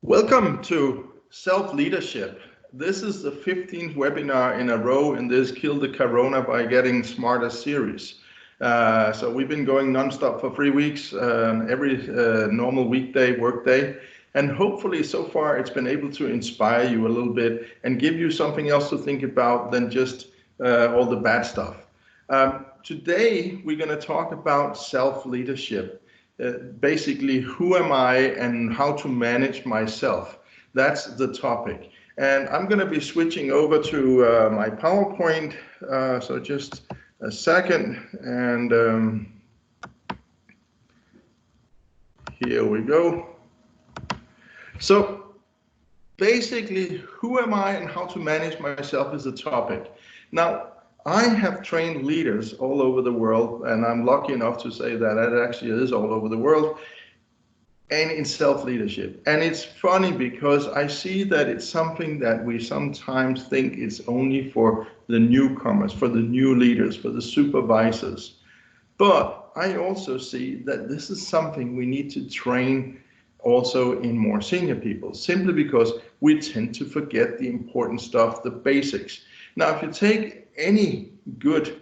Welcome to Self-Leadership. This is the 15th webinar in a row in this Kill the Corona by Getting Smarter series. So we've been going nonstop for 3 weeks, every normal weekday, workday, and hopefully so far it's been able to inspire you a little bit and give you something else to think about than just all the bad stuff. Today we're going to talk about self-leadership. Basically, who am I and how to manage myself. That's the topic. And I'm going to be switching over to my PowerPoint. So just a second. And here we go. So basically, who am I and how to manage myself is the topic. Now, I have trained leaders all over the world, and I'm lucky enough to say that it actually is all over the world, and in self-leadership. And it's funny because I see that it's something that we sometimes think it's only for the newcomers, for the new leaders, for the supervisors. But I also see that this is something we need to train also in more senior people, simply because we tend to forget the important stuff, the basics. Now, if you take any good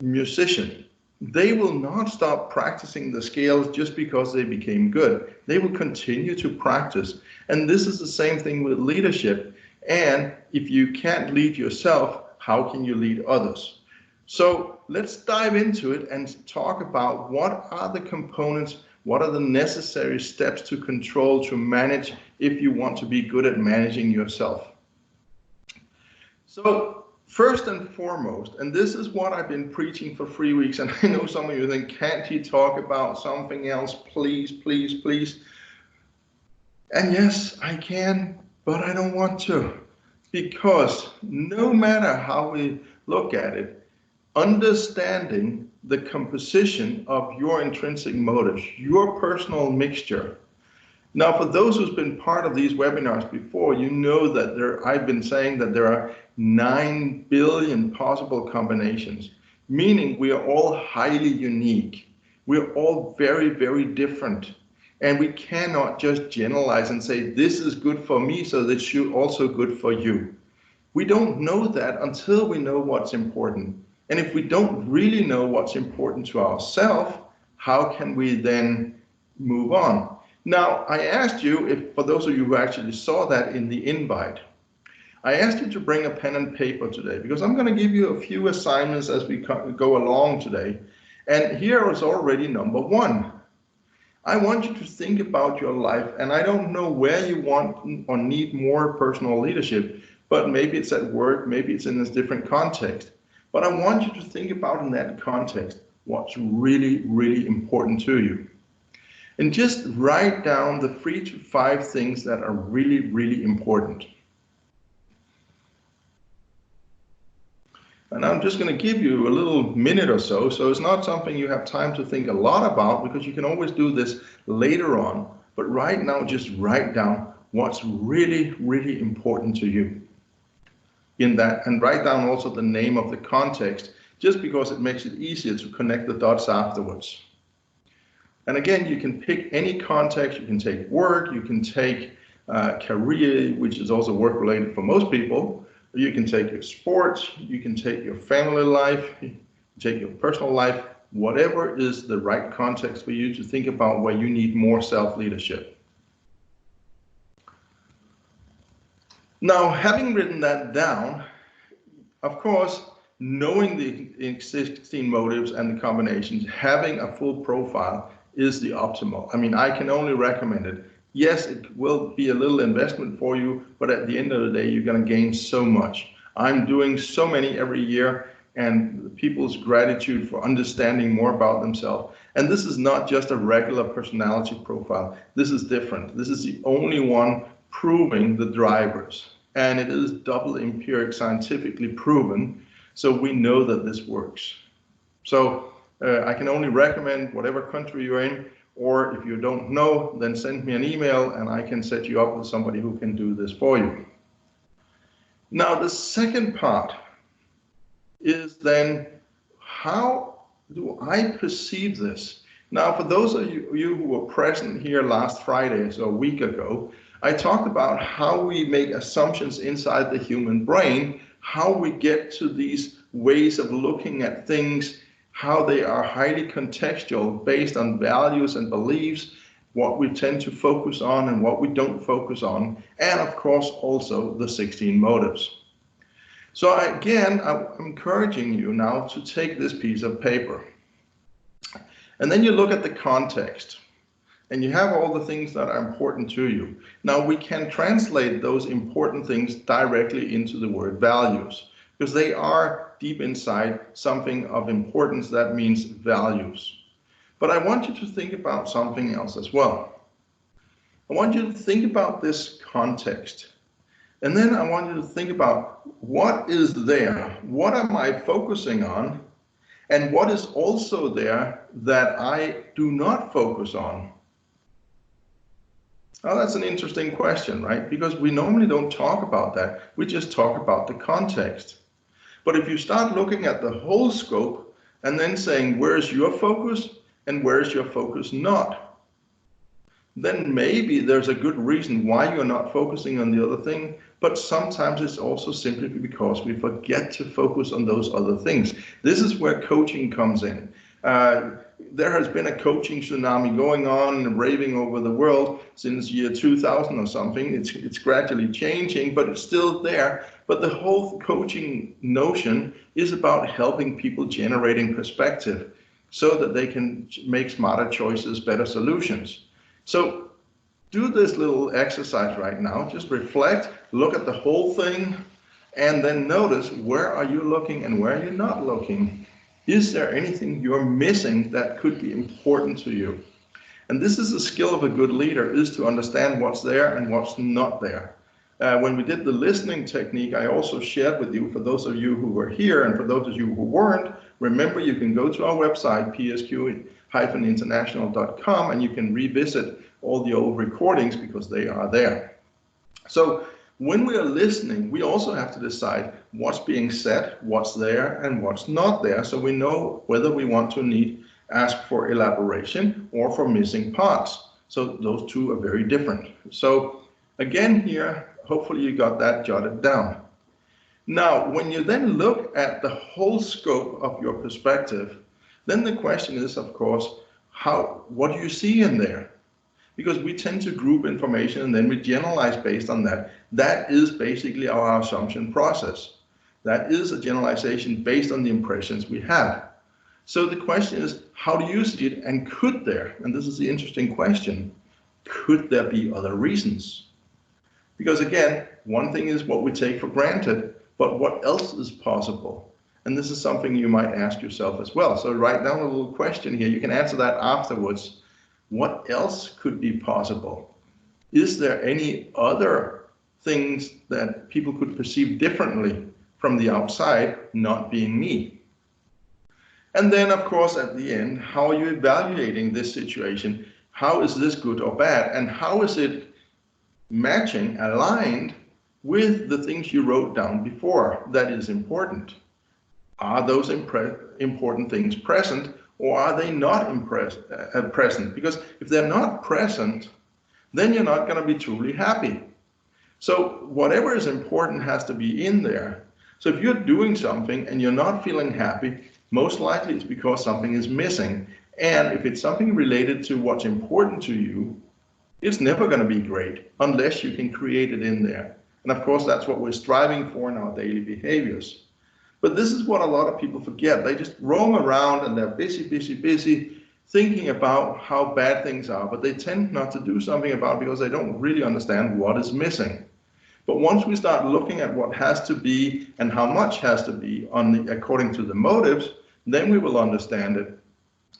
musician, they will not stop practicing the scales just because they became good. They will continue to practice. And this is the same thing with leadership. And if you can't lead yourself, how can you lead others? So let's dive into it and talk about what are the components, what are the necessary steps to control, to manage if you want to be good at managing yourself. So first and foremost, and this is what I've been preaching for 3 weeks, and I know some of you think, can't he talk about something else, please, please, please? And yes, I can, but I don't want to, because no matter how we look at it, understanding the composition of your intrinsic motives, your personal mixture. Now, for those who's been part of these webinars before, you know that I've been saying that there are 9 billion possible combinations, meaning we are all highly unique. We're all very, very different. And we cannot just generalize and say, this is good for me, so this should also good for you. We don't know that until we know what's important. And if we don't really know what's important to ourselves, how can we then move on? Now, I asked you, if for those of you who actually saw that in the invite, I asked you to bring a pen and paper today, because I'm going to give you a few assignments as we go along today. And here is already number 1. I want you to think about your life, and I don't know where you want or need more personal leadership, but maybe it's at work, maybe it's in this different context. But I want you to think about in that context what's really, really important to you. And just write down the 3 to 5 things that are really, really important. And I'm just going to give you a little minute or so, so it's not something you have time to think a lot about, because you can always do this later on. But right now, just write down what's really, really important to you in that, and write down also the name of the context, just because it makes it easier to connect the dots afterwards. And again, you can pick any context. You can take work, you can take career, which is also work related for most people. You can take your sports, you can take your family life, you can take your personal life, whatever is the right context for you to think about where you need more self-leadership. Now, having written that down, of course, knowing the existing motives and the combinations, having a full profile is the optimal. I mean, I can only recommend it. Yes, it will be a little investment for you, but at the end of the day, you're going to gain so much. I'm doing so many every year, and people's gratitude for understanding more about themselves. And this is not just a regular personality profile. This is different. This is the only one proving the drivers. And it is double empiric, scientifically proven. So we know that this works. So I can only recommend whatever country you're in, or if you don't know, then send me an email and I can set you up with somebody who can do this for you. Now, the second part is then, how do I perceive this? Now, for those of you who were present here last Friday, so a week ago, I talked about how we make assumptions inside the human brain, how we get to these ways of looking at things, how they are highly contextual based on values and beliefs, what we tend to focus on and what we don't focus on, and of course also the 16 motives. So again, I'm encouraging you now to take this piece of paper. And then you look at the context. And you have all the things that are important to you. Now we can translate those important things directly into the word values, because they are deep inside something of importance that means values. But I want you to think about something else as well. I want you to think about this context. And then I want you to think about what is there, what am I focusing on, and what is also there that I do not focus on. Now that's an interesting question, right? Because we normally don't talk about that. We just talk about the context. But if you start looking at the whole scope and then saying, where's your focus and where's your focus not? Then maybe there's a good reason why you're not focusing on the other thing, but sometimes it's also simply because we forget to focus on those other things. This is where coaching comes in. There has been a coaching tsunami going on and raving over the world since year 2000 or something. It's gradually changing, but it's still there. But the whole coaching notion is about helping people generating perspective so that they can make smarter choices, better solutions. So do this little exercise right now. Just reflect, look at the whole thing, and then notice where are you looking and where are you not looking. Is there anything you're missing that could be important to you? And this is the skill of a good leader, is to understand what's there and what's not there. When we did the listening technique, I also shared with you, for those of you who were here and for those of you who weren't, remember you can go to our website, psq-international.com, and you can revisit all the old recordings because they are there. So when we are listening, we also have to decide what's being said, what's there, and what's not there, so we know whether we want to ask for elaboration or for missing parts. So those two are very different. So again here, hopefully you got that jotted down. Now, when you then look at the whole scope of your perspective, then the question is, of course, what do you see in there? Because we tend to group information and then we generalize based on that. That is basically our assumption process. That is a generalization based on the impressions we have. So the question is, how do you see it, and could there, and this is the interesting question, could there be other reasons? Because again, one thing is what we take for granted, but what else is possible? And this is something you might ask yourself as well. So write down a little question here. You can answer that afterwards. What else could be possible? Is there any other things that people could perceive differently from the outside, not being me? And then, of course, at the end, how are you evaluating this situation? How is this good or bad? And how is it matching, aligned with the things you wrote down before that is important? Are those important things present, or are they not present? Because if they're not present, then you're not going to be truly happy. So whatever is important has to be in there. So if you're doing something and you're not feeling happy, most likely it's because something is missing. And if it's something related to what's important to you, it's never going to be great unless you can create it in there. And of course, that's what we're striving for in our daily behaviors. But this is what a lot of people forget. They just roam around and they're busy, thinking about how bad things are, but they tend not to do something about it because they don't really understand what is missing. But once we start looking at what has to be and how much has to be according to the motives, then we will understand it,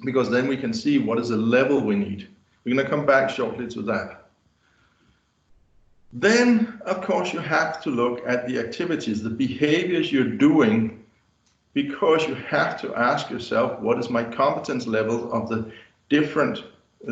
because then we can see what is the level we need. We're going to come back shortly to that. Then, of course, you have to look at the activities, the behaviors you're doing, because you have to ask yourself, what is my competence level of the different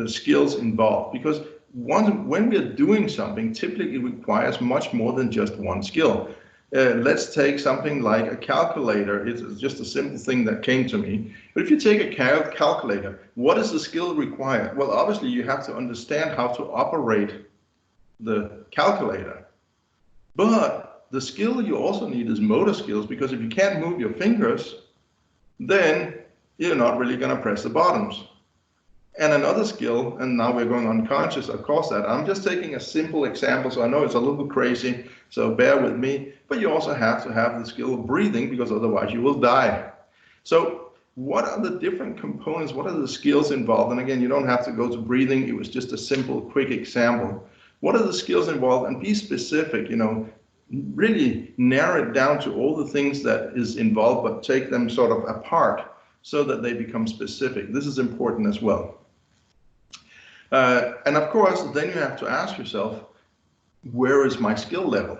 skills involved? Because when we're doing something, typically it requires much more than just one skill. Let's take something like a calculator. It's just a simple thing that came to me. But if you take a calculator, what is the skill required? Well, obviously you have to understand how to operate the calculator. But the skill you also need is motor skills, because if you can't move your fingers, then you're not really going to press the buttons. And another skill, and now we're going unconscious, of course, that I'm just taking a simple example, so I know it's a little crazy, so bear with me, but you also have to have the skill of breathing, because otherwise you will die. So what are the different components? What are the skills involved? And again, you don't have to go to breathing. It was just a simple, quick example. What are the skills involved? And be specific, really narrow it down to all the things that is involved, but take them sort of apart so that they become specific. This is important as well. And of course, then you have to ask yourself, where is my skill level?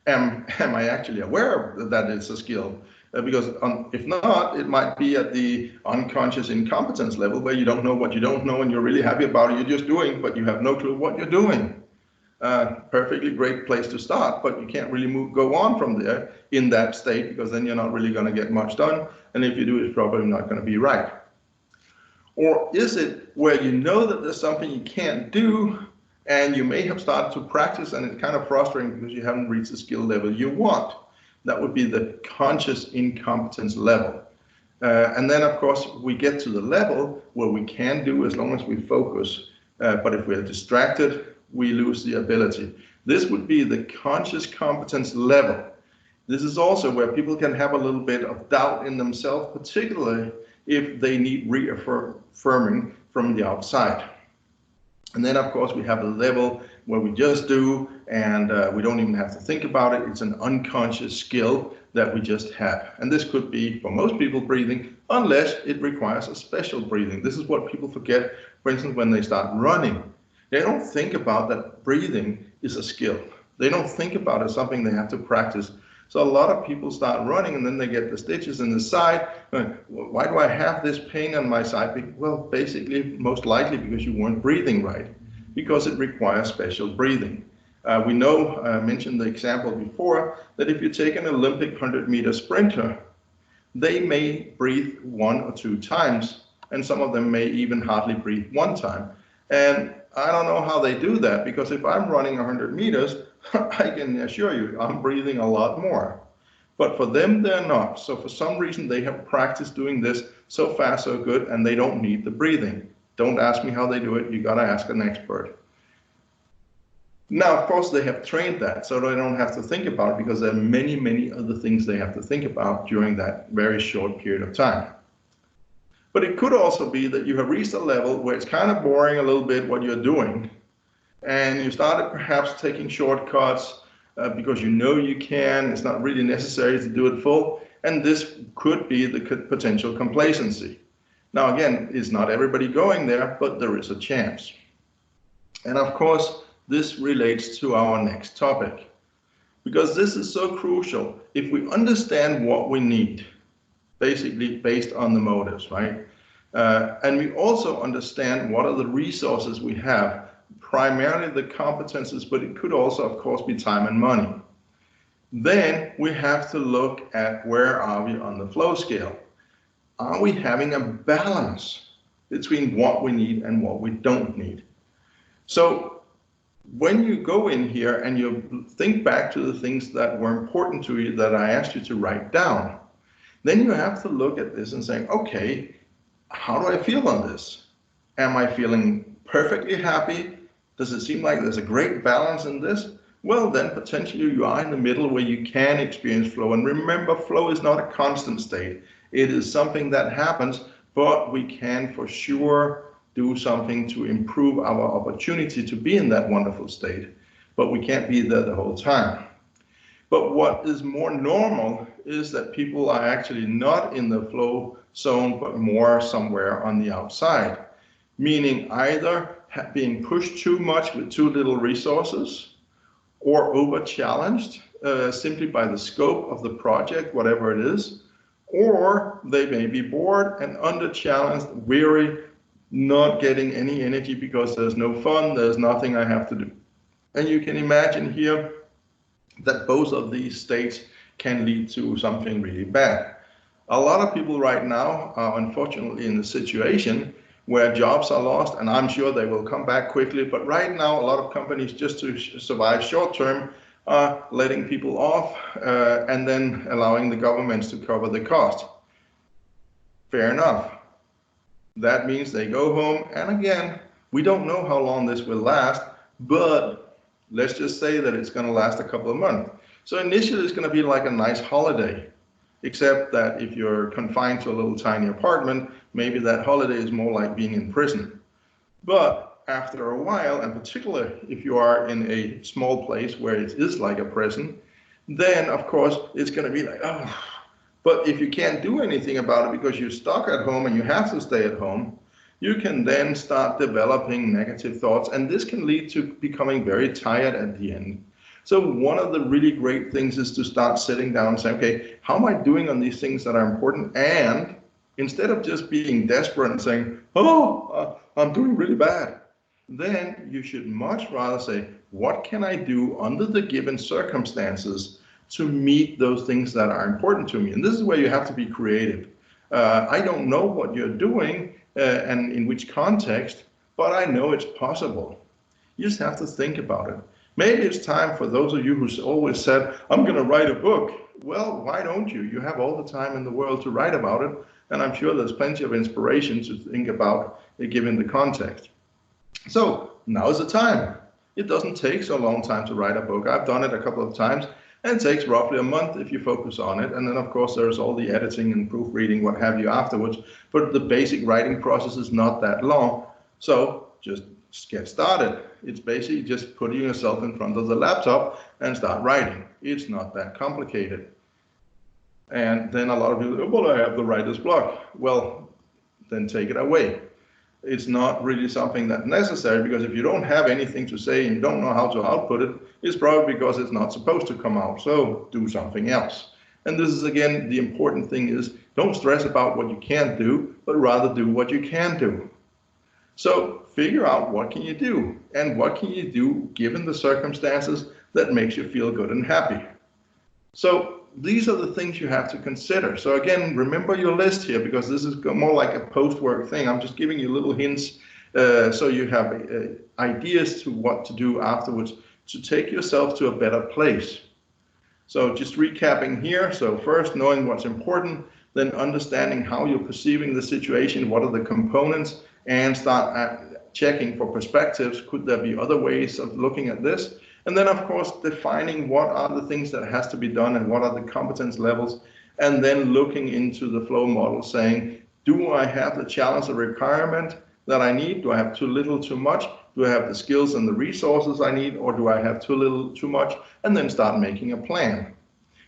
Am I actually aware that it's a skill? Because if not, it might be at the unconscious incompetence level, where you don't know what you don't know and you're really happy about it. You're just doing, but you have no clue what you're doing. Perfectly great place to start, but you can't really go on from there in that state, because then you're not really going to get much done. And if you do, it's probably not going to be right. Or is it where you know that there's something you can't do, and you may have started to practice, and it's kind of frustrating because you haven't reached the skill level you want? That would be the conscious incompetence level. And then, of course, we get to the level where we can do as long as we focus. But if we're distracted, we lose the ability. This would be the conscious competence level. This is also where people can have a little bit of doubt in themselves, particularly if they need reaffirming from the outside. And then, of course, we have a level where we just do, and we don't even have to think about it. It's an unconscious skill that we just have. And this could be, for most people, breathing, unless it requires a special breathing. This is what people forget, for instance, when they start running. They don't think about that breathing is a skill. They don't think about it as something they have to practice. So a lot of people start running, and then they get the stitches in the side. Why do I have this pain on my side? Well, basically, most likely because you weren't breathing right, because it requires special breathing. We know, I mentioned the example before, that if you take an Olympic 100-meter sprinter, they may breathe 1 or 2 times, and some of them may even hardly breathe 1 time. And I don't know how they do that, because if I'm running 100 meters, I can assure you I'm breathing a lot more. But for them, they're not. So for some reason, they have practiced doing this so fast, so good, and they don't need the breathing. Don't ask me how they do it. You got to ask an expert. Now, of course, they have trained that, so they don't have to think about it, because there are many, many other things they have to think about during that very short period of time. But it could also be that you have reached a level where it's kind of boring a little bit what you're doing, and you started perhaps taking shortcuts because you know you can. It's not really necessary to do it full, and this could be the potential complacency. Now, again, it's not everybody going there, but there is a chance. And of course, this relates to our next topic, because this is so crucial. If we understand what we need, basically based on the motives, right? And we also understand what are the resources we have, primarily the competences, but it could also, of course, be time and money. Then we have to look at where are we on the flow scale. Are we having a balance between what we need and what we don't need? So when you go in here and you think back to the things that were important to you that I asked you to write down, then you have to look at this and say, okay, how do I feel on this? Am I feeling perfectly happy? Does it seem like there's a great balance in this? Well, then potentially you are in the middle where you can experience flow. And remember, flow is not a constant state. It is something that happens, but we can for sure do something to improve our opportunity to be in that wonderful state. But we can't be there the whole time. But what is more normal is that people are actually not in the flow zone, but more somewhere on the outside, meaning either being pushed too much with too little resources, or over-challenged simply by the scope of the project, whatever it is, or they may be bored and under-challenged, weary, not getting any energy because there's no fun, there's nothing I have to do. And you can imagine here that both of these states can lead to something really bad. A lot of people right now are unfortunately in the situation where jobs are lost, and I'm sure they will come back quickly, but right now a lot of companies, just to survive short term, are letting people off and then allowing the governments to cover the cost. Fair enough. That means they go home, and again, we don't know how long this will last, but let's just say that it's going to last a couple of months. So initially it's going to be like a nice holiday, except that if you're confined to a little tiny apartment, maybe that holiday is more like being in prison. But after a while, and particularly if you are in a small place where it is like a prison, then of course it's going to be like, oh. But if you can't do anything about it because you're stuck at home and you have to stay at home, you can then start developing negative thoughts, and this can lead to becoming very tired at the end. So one of the really great things is to start sitting down and saying, okay, how am I doing on these things that are important? And instead of just being desperate and saying, oh, I'm doing really bad, then you should much rather say, what can I do under the given circumstances to meet those things that are important to me? And this is where you have to be creative. I don't know what you're doing and in which context, but I know it's possible. You just have to think about it. Maybe it's time for those of you who's always said, I'm going to write a book. Well, why don't you? You have all the time in the world to write about it. And I'm sure there's plenty of inspiration to think about given the context. So now's the time. It doesn't take so long time to write a book. I've done it a couple of times, and it takes roughly a month if you focus on it. And then of course there's all the editing and proofreading, what have you afterwards. But the basic writing process is not that long. So just get started. It's basically just putting yourself in front of the laptop and start writing. It's not that complicated. And then a lot of people say, well, I have the writer's block. Well, then take it away. It's not really something that's necessary, because if you don't have anything to say and you don't know how to output it, it's probably because it's not supposed to come out. So do something else. And this is, again, the important thing is, don't stress about what you can't do, but rather do what you can do. So figure out what can you do, and what can you do given the circumstances that makes you feel good and happy. So these are the things you have to consider. So again, remember your list here, because this is more like a post-work thing. I'm just giving you little hints so you have ideas to what to do afterwards to take yourself to a better place. So just recapping here. So first, knowing what's important, then understanding how you're perceiving the situation, what are the components, and start checking for perspectives. Could there be other ways of looking at this? And then, of course, defining what are the things that has to be done and what are the competence levels, and then looking into the flow model saying, do I have the challenge, the requirement that I need? Do I have too little, too much? Do I have the skills and the resources I need, or do I have too little, too much? And then start making a plan.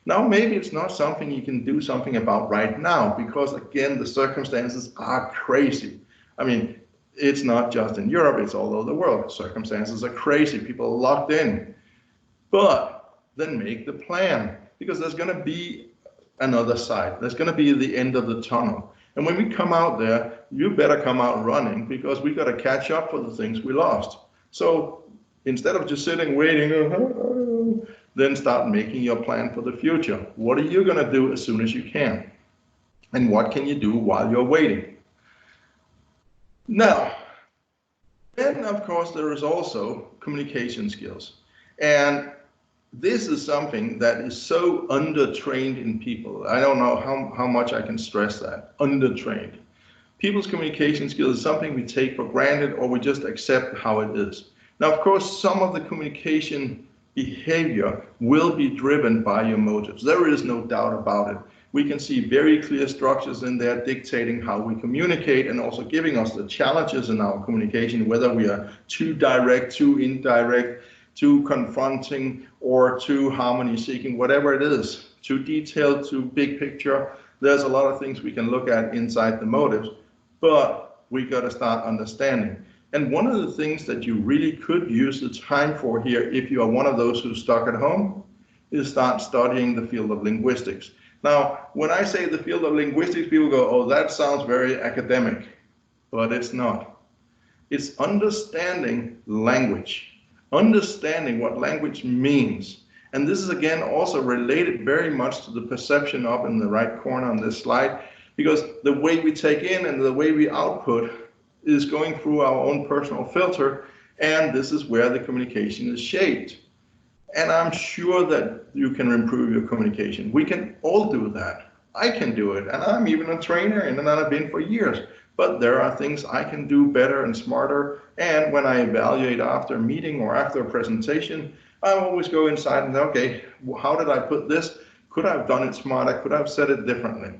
Now, maybe it's not something you can do something about right now, because again, the circumstances are crazy. I mean, it's not just in Europe, it's all over the world. Circumstances are crazy, people are locked in. But then make the plan, because there's going to be another side. There's going to be the end of the tunnel. And when we come out there, you better come out running, because we got to catch up for the things we lost. So instead of just sitting waiting, then start making your plan for the future. What are you going to do as soon as you can? And what can you do while you're waiting? Now, then of course there is also communication skills. And this is something that is so undertrained in people. I don't know how much I can stress that, undertrained. People's communication skills is something we take for granted, or we just accept how it is. Now, of course, some of the communication behavior will be driven by your motives. There is no doubt about it. We can see very clear structures in there dictating how we communicate, and also giving us the challenges in our communication, whether we are too direct, too indirect, too confronting, or too harmony seeking, whatever it is, too detailed, too big picture. There's a lot of things we can look at inside the motives, but we got to start understanding. And one of the things that you really could use the time for here, if you are one of those who's stuck at home, is start studying the field of linguistics. Now, when I say the field of linguistics, people go, oh, that sounds very academic, but it's not. It's understanding language, understanding what language means, And this is again also related very much to the perception up in the right corner on this slide, because the way we take in and the way we output is going through our own personal filter, and this is where the communication is shaped. And I'm sure that you can improve your communication. We can all do that. I can do it, and I'm even a trainer, and I've been for years. But there are things I can do better and smarter, and when I evaluate after a meeting or after a presentation, I always go inside and say, okay, how did I put this? Could I have done it smarter? Could I have said it differently?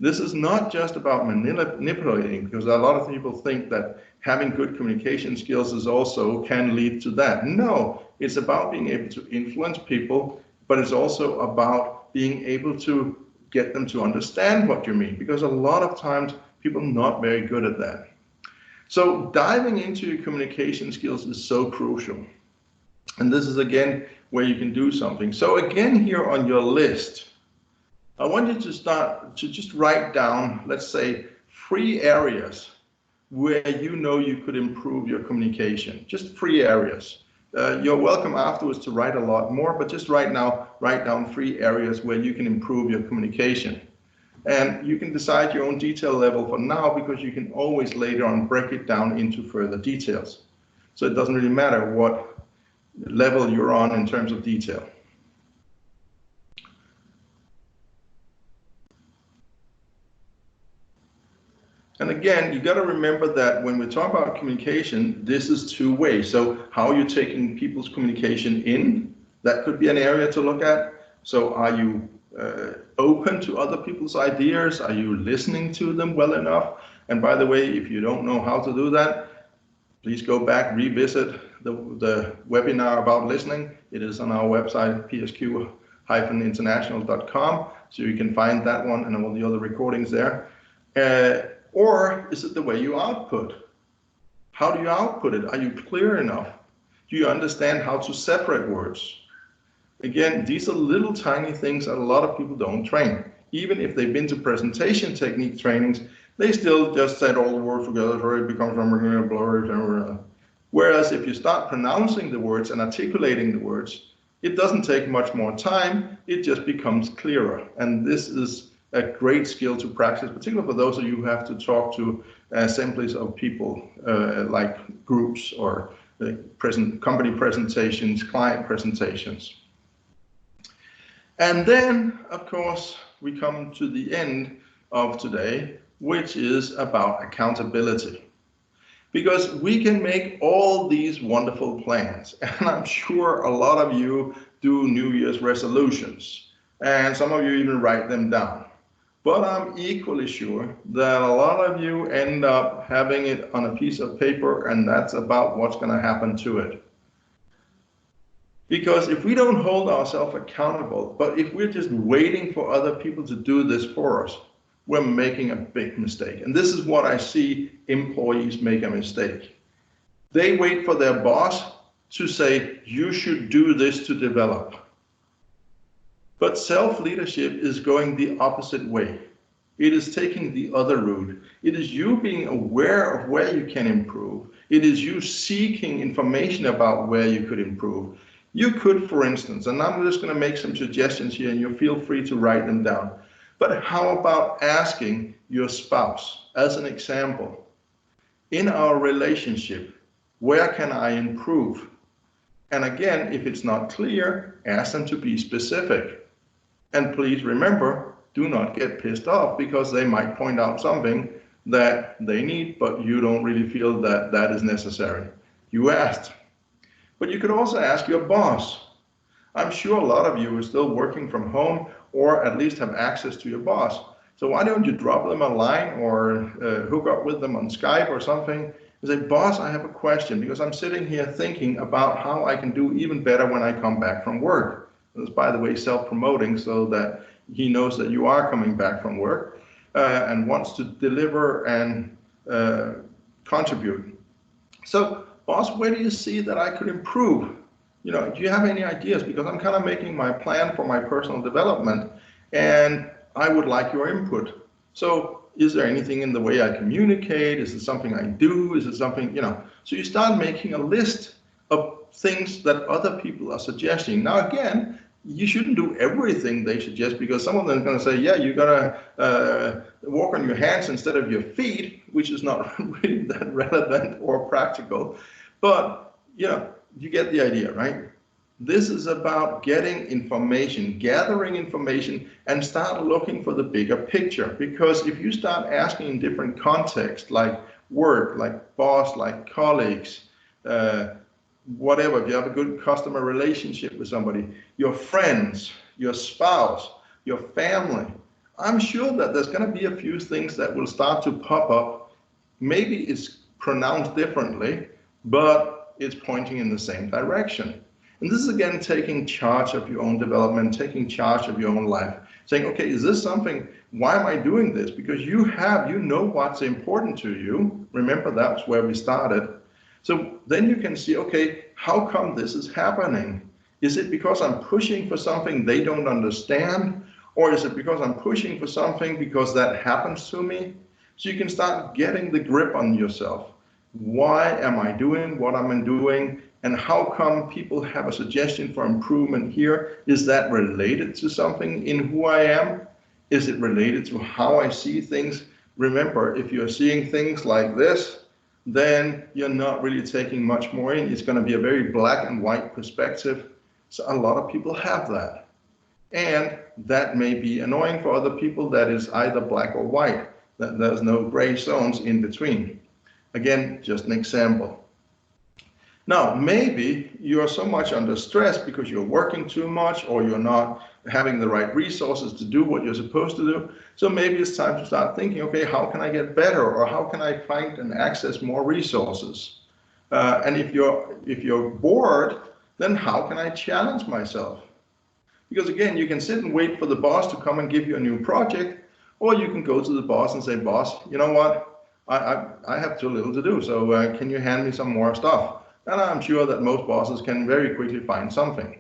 This is not just about manipulating, because a lot of people think that having good communication skills is also can lead to that. No, it's about being able to influence people, but it's also about being able to get them to understand what you mean, because a lot of times people are not very good at that. So diving into your communication skills is so crucial. And this is again where you can do something. So again, here on your list, I want you to start to just write down, let's say, 3 areas where you know you could improve your communication. Just 3 areas. You're welcome afterwards to write a lot more, but just right now, write down 3 areas where you can improve your communication. And you can decide your own detail level for now, because you can always later on break it down into further details. So it doesn't really matter what level you're on in terms of detail. And again, you got to remember that when we talk about communication, this is 2 ways. So how are you taking people's communication in? That could be an area to look at. So are you open to other people's ideas? Are you listening to them well enough? And by the way, if you don't know how to do that, please go back, revisit the webinar about listening. It is on our website, psq-international.com. So you can find that one and all the other recordings there. Or is it the way you output? How do you output it? Are you clear enough? Do you understand how to separate words? Again, these are little tiny things that a lot of people don't train. Even if they've been to presentation technique trainings, they still just said all the words together, so it becomes blurry. Whereas if you start pronouncing the words and articulating the words, it doesn't take much more time, it just becomes clearer. And this is a great skill to practice, particularly for those of you who have to talk to assemblies of people, like groups or company presentations, client presentations. And then, of course, we come to the end of today, which is about accountability. Because we can make all these wonderful plans, and I'm sure a lot of you do New Year's resolutions, and some of you even write them down. But I'm equally sure that a lot of you end up having it on a piece of paper, and that's about what's going to happen to it. Because if we don't hold ourselves accountable, but if we're just waiting for other people to do this for us, we're making a big mistake. And this is what I see employees make a mistake. They wait for their boss to say, you should do this to develop. But self-leadership is going the opposite way. It is taking the other route. It is you being aware of where you can improve. It is you seeking information about where you could improve. You could, for instance, and I'm just going to make some suggestions here, and you feel free to write them down. But how about asking your spouse, as an example, in our relationship, where can I improve? And again, if it's not clear, ask them to be specific. And please remember, do not get pissed off, because they might point out something that they need, but you don't really feel that that is necessary. You asked. But you could also ask your boss. I'm sure a lot of you are still working from home, or at least have access to your boss. So why don't you drop them a line or hook up with them on Skype or something and say, boss, I have a question, because I'm sitting here thinking about how I can do even better when I come back from work. This is, by the way, self-promoting, so that he knows that you are coming back from work and wants to deliver and contribute. So, boss, where do you see that I could improve? You know, do you have any ideas? Because I'm kind of making my plan for my personal development, and I would like your input. So is there anything in the way I communicate? Is it something I do? Is it something, you know? So you start making a list of things that other people are suggesting. Now, again, you shouldn't do everything they suggest, because some of them are going to say, yeah, you got to walk on your hands instead of your feet, which is not really that relevant or practical. But, you know, you get the idea, right? This is about getting information, gathering information, and start looking for the bigger picture. Because if you start asking in different contexts, like work, like boss, like colleagues, whatever, if you have a good customer relationship with somebody, your friends, your spouse, your family, I'm sure that there's going to be a few things that will start to pop up. Maybe it's pronounced differently, but it's pointing in the same direction. And this is again taking charge of your own development, taking charge of your own life, saying, okay, is this something, why am I doing this? Because you know what's important to you. Remember, that's where we started. So then you can see, okay, how come this is happening? Is it because I'm pushing for something they don't understand? Or is it because I'm pushing for something because that happens to me? So you can start getting the grip on yourself. Why am I doing what I'm doing? And how come people have a suggestion for improvement here? Is that related to something in who I am? Is it related to how I see things? Remember, if you're seeing things like this, then you're not really taking much more in. It's going to be a very black and white perspective. So a lot of people have that. And that may be annoying for other people. That is either black or white. That there's no gray zones in between. Again, just an example. Now, maybe you're so much under stress because you're working too much, or you're not having the right resources to do what you're supposed to do. So maybe it's time to start thinking, okay, how can I get better? Or how can I find and access more resources? And if you're bored, then how can I challenge myself? Because again, you can sit and wait for the boss to come and give you a new project, or you can go to the boss and say, boss, you know what? I have too little to do, so can you hand me some more stuff? And I'm sure that most bosses can very quickly find something.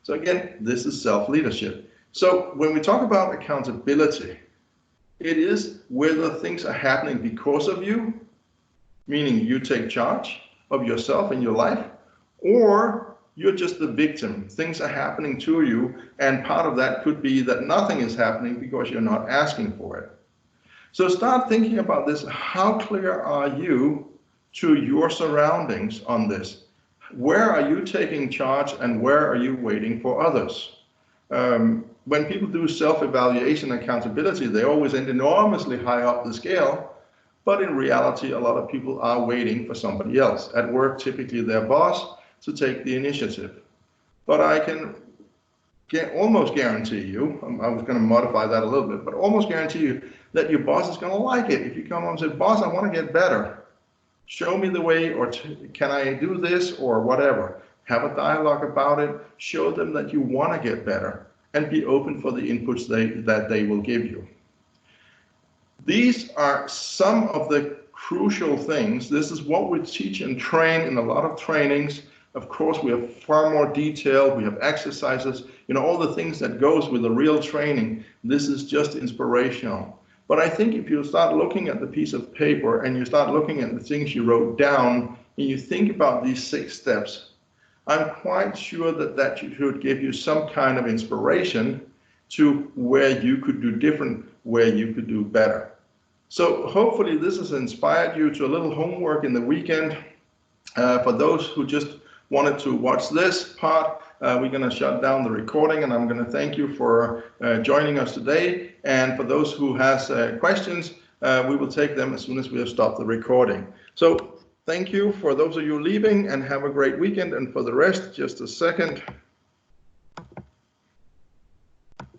So again, this is self-leadership. So when we talk about accountability, it is whether things are happening because of you, meaning you take charge of yourself and your life, or you're just the victim. Things are happening to you, and part of that could be that nothing is happening because you're not asking for it. So start thinking about this. How clear are you to your surroundings on this? Where are you taking charge, and where are you waiting for others? When people do self-evaluation accountability, they always end enormously high up the scale, but in reality, a lot of people are waiting for somebody else. At work, typically their boss, to take the initiative. But I can almost guarantee you, I was going to modify that a little bit, but almost guarantee you that your boss is going to like it. If you come home and say, boss, I want to get better. Show me the way, or can I do this, or whatever. Have a dialogue about it. Show them that you want to get better, and be open for the inputs that they will give you. These are some of the crucial things. This is what we teach and train in a lot of trainings. Of course, we have far more detail. We have exercises, all the things that goes with the real training. This is just inspirational. But I think if you start looking at the piece of paper and you start looking at the things you wrote down, and you think about these 6 steps, I'm quite sure that should give you some kind of inspiration to where you could do different, where you could do better. So hopefully this has inspired you to a little homework in the weekend. For those who just wanted to watch this part, we're going to shut down the recording, and I'm going to thank you for joining us today. And for those who has questions, we will take them as soon as we have stopped the recording. So thank you for those of you leaving, and have a great weekend. And for the rest, just a second.